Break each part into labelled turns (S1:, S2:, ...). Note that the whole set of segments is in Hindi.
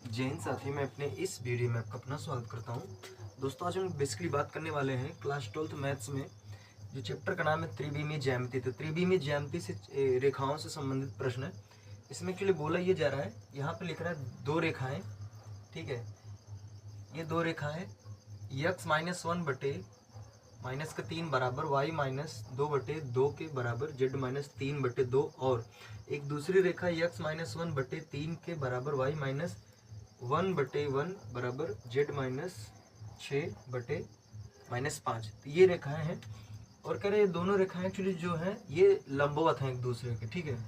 S1: जैन साथी, मैं अपने इस वीडियो में आपका अपना स्वागत करता हूं। दोस्तों, आज हम बेसिकली बात करने वाले हैं क्लास 12th मैथ्स में जो चैप्टर का नाम है त्रिविमीय ज्यामिति। तो त्रिविमीय ज्यामिति से रेखाओं से संबंधित प्रश्न है। इसमें एक्चुअली बोला ये जा रहा है, यहाँ पे लिख रहा है दो रेखाएं, ठीक है। ये दो रेखाएं x-1 बटे माइनस का 3 बराबर y-2 बटे 2 के बराबर z-3 बटे 2 और एक दूसरी रेखा x-1 बटे 3 के बराबर y-1 बटे 1 बराबर z-6 बटे -5। तो ये रेखाएं हैं और कह रहे हैं दोनों रेखाएं एक्चुअली जो हैं ये लंबवत हैं एक दूसरे के, ठीक है।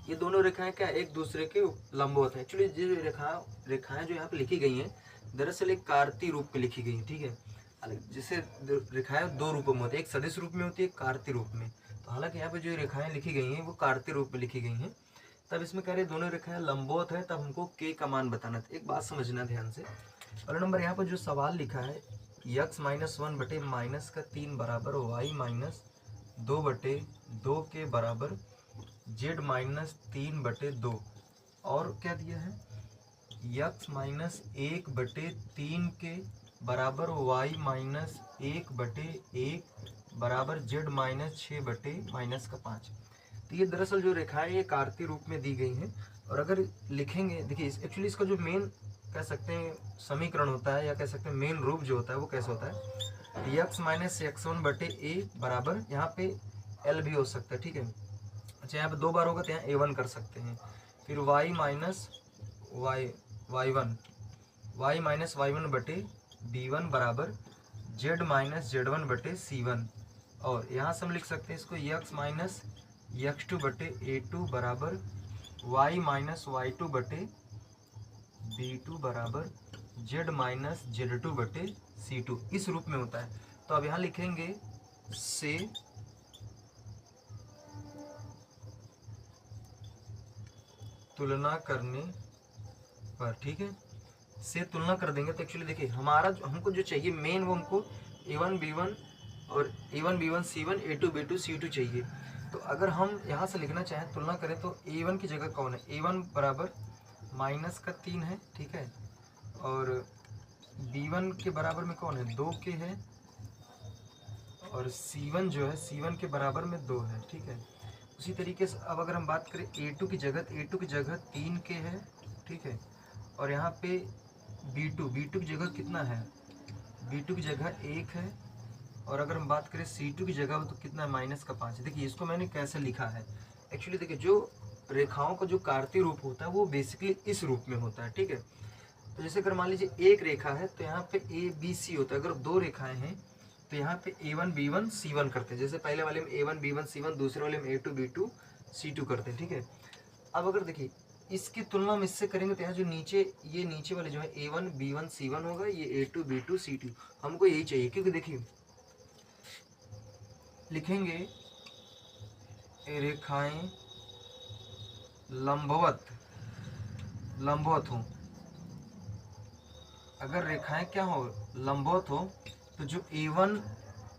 S1: ये दोनों रेखाएं क्या एक दूसरे के लंबवत हैं। एक्चुअली जो रेखाएं जो यहाँ पे लिखी गई हैं दरअसल एक कार्तीय रूप में लिखी गई हैं, ठीक है। जैसे रेखाएं दो रूपों में होती है, एक सदिश रूप में होती है, एक कार्तीय रूप में। तो हालांकि यहाँ पे जो रेखाएं लिखी गई हैं वो कार्तीय रूप में लिखी गई हैं। तब इसमें कह रहे दोनों रेखाएं लंबवत है, तब हमको के का मान बताना था। एक बात समझना ध्यान से, पहला नंबर यहाँ पर जो सवाल लिखा है x-1 बटे -3 बराबर y-2 बटे 2 के बराबर z-3 बटे 2 और क्या दिया है x-1 बटे 3 के बराबर y-1 बटे 1 बराबर z-6 बटे -5। तो ये दरअसल जो रेखाएं ये कार्तीय रूप में दी गई हैं। और अगर लिखेंगे, देखिए एक्चुअली इसका जो मेन कह सकते हैं समीकरण होता है या कह सकते हैं मेन रूप जो होता है वो कैसे होता है, x-1 बटे a बराबर यहाँ पे l भी हो सकता है, ठीक है। अच्छा, यहाँ पे दो बार होगा तो यहाँ a1 कर सकते हैं। फिर y-1 बटे b1 बराबर z-1 बटे c1 और यहाँ से हम लिख सकते हैं इसको x-2 बटे a2 बराबर y-2 बटे b2 बराबर z-2 बटे c2। इस रूप में होता है। तो अब यहाँ लिखेंगे से तुलना करने पर, ठीक है, से तुलना कर देंगे तो एक्चुअली देखिए हमारा हमको जो चाहिए मेन वो हमको a1 b1 और a1 b1 c1 a2 b2 c2 चाहिए। तो अगर हम यहाँ से लिखना चाहें तुलना करें तो a1 की जगह कौन है, a1 बराबर -3 है, ठीक है, और b1 के बराबर में कौन है 2 के है और c1 जो है c1 के बराबर में 2 है, ठीक है। उसी तरीके से अब अगर हम बात करें a2 की जगह 3 के है, ठीक है, और यहाँ पे b2 की जगह कितना है, b2 की जगह 1 है और अगर हम बात करें c2 की जगह तो कितना है -5। देखिए इसको मैंने कैसे लिखा है, एक्चुअली देखिए जो रेखाओं का जो कार्तीय रूप होता है वो बेसिकली इस रूप में होता है, ठीक है। तो जैसे अगर मान लीजिए एक रेखा है तो यहाँ पे a b c होता है। अगर दो रेखाएं हैं तो यहाँ पे a1 b1 c1 करते हैं, जैसे पहले वाले में a1 b1 c1, दूसरे वाले में a2 b2 c2 करते हैं, ठीक है। अब अगर देखिए इसकी तुलना में इससे करेंगे तो यहाँ जो ये नीचे वाले जो है a1 b1 c1 होगा, ये a2 b2 c2, हमको यही चाहिए। क्योंकि देखिए लिखेंगे रेखाएं लंबवत हो। अगर रेखाएं क्या हो लंबवत हो तो जो a1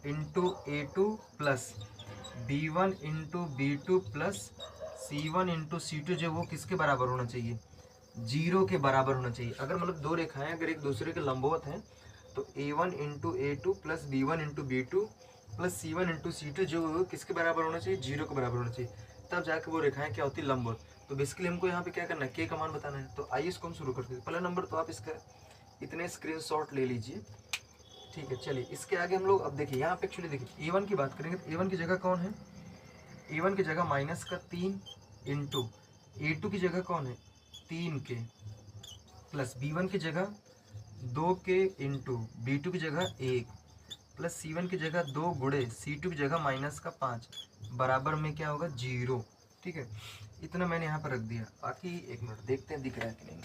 S1: into a2 plus b1 into b2 plus c1 into c2 जो वो किसके बराबर होना चाहिए, 0 के बराबर होना चाहिए। अगर मतलब दो रेखाएं अगर एक दूसरे के लंबवत हैं तो a1 into a2 plus b1 into b2 plus c1 into c2 जो किसके बराबर होना चाहिए, 0 के बराबर होना चाहिए। तब जाके वो रेखाएं क्या होती है लंबवत। तो बेसिकली हमको यहाँ पे क्या करना है, के का मान बताना है। तो आइए इसको हम शुरू करते हैं। पहला नंबर तो आप इसका इतने स्क्रीनशॉट ले लीजिए, ठीक है। चलिए इसके आगे हम लोग अब देखिए यहाँ पे एक्चुअली देखिए a1 की बात करेंगे तो a1 की जगह कौन है, a1 की जगह -3 इंटू a2 की जगह कौन है 3 के प्लस b1 की जगह 2 के इंटू b2 की जगह 1 प्लस c1 की जगह 2 गुणे c2 की जगह -5 बराबर में क्या होगा 0, ठीक है। इतना मैंने यहाँ पर रख दिया। बाकी एक मिनट देखते हैं दिख रहा है कि नहीं,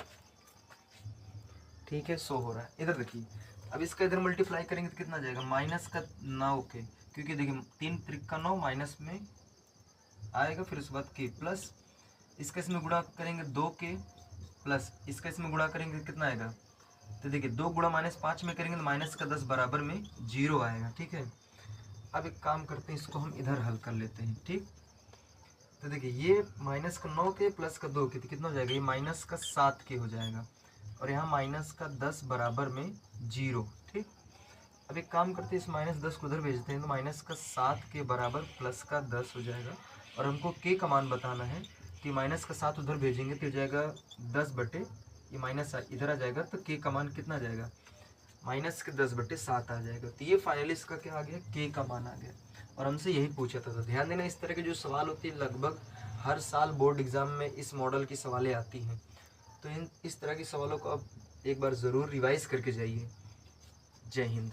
S1: ठीक है, शो हो रहा है। इधर देखिए अब इसका इधर मल्टीप्लाई करेंगे तो कितना जाएगा -9 के, क्योंकि देखिए 3 त्रिक का 9 माइनस में आएगा, फिर उसके बाद के प्लस इसका इसमें गुणा करेंगे 2 के प्लस इसका इसमें गुणा करेंगे कितना आएगा, तो देखिए 2 गुणा -5 में करेंगे तो -10 बराबर में 0 आएगा, ठीक है। अब एक काम करते हैं इसको हम इधर हल कर लेते हैं, ठीक। तो देखिए ये माइनस का 9 के प्लस का 2 के तो कितना हो जाएगा, ये माइनस का 7 के हो जाएगा, और यहाँ माइनस का 10 बराबर में 0। ठीक, अब एक काम करते हैं, इस माइनस 10 को उधर भेजते हैं, तो माइनस का 7 के बराबर प्लस का 10 हो जाएगा, और हमको के का मान बताना है, कि माइनस का 7 उधर भेजेंगे तो हो जाएगा 10 बटे, ये माइनस इधर आ जाएगा, तो के का मान कितना आ जाएगा, माइनस के 10 बटे 7 आ जाएगा। तो ये फाइनली इसका क्या आ गया, के का मान आ गया, और हमसे यही पूछा था। तो ध्यान देना, इस तरह के जो सवाल होते हैं लगभग हर साल बोर्ड एग्जाम में इस मॉडल की सवालें आती हैं, तो इस तरह के सवालों को आप एक बार ज़रूर रिवाइज करके जाइए। जय हिंद।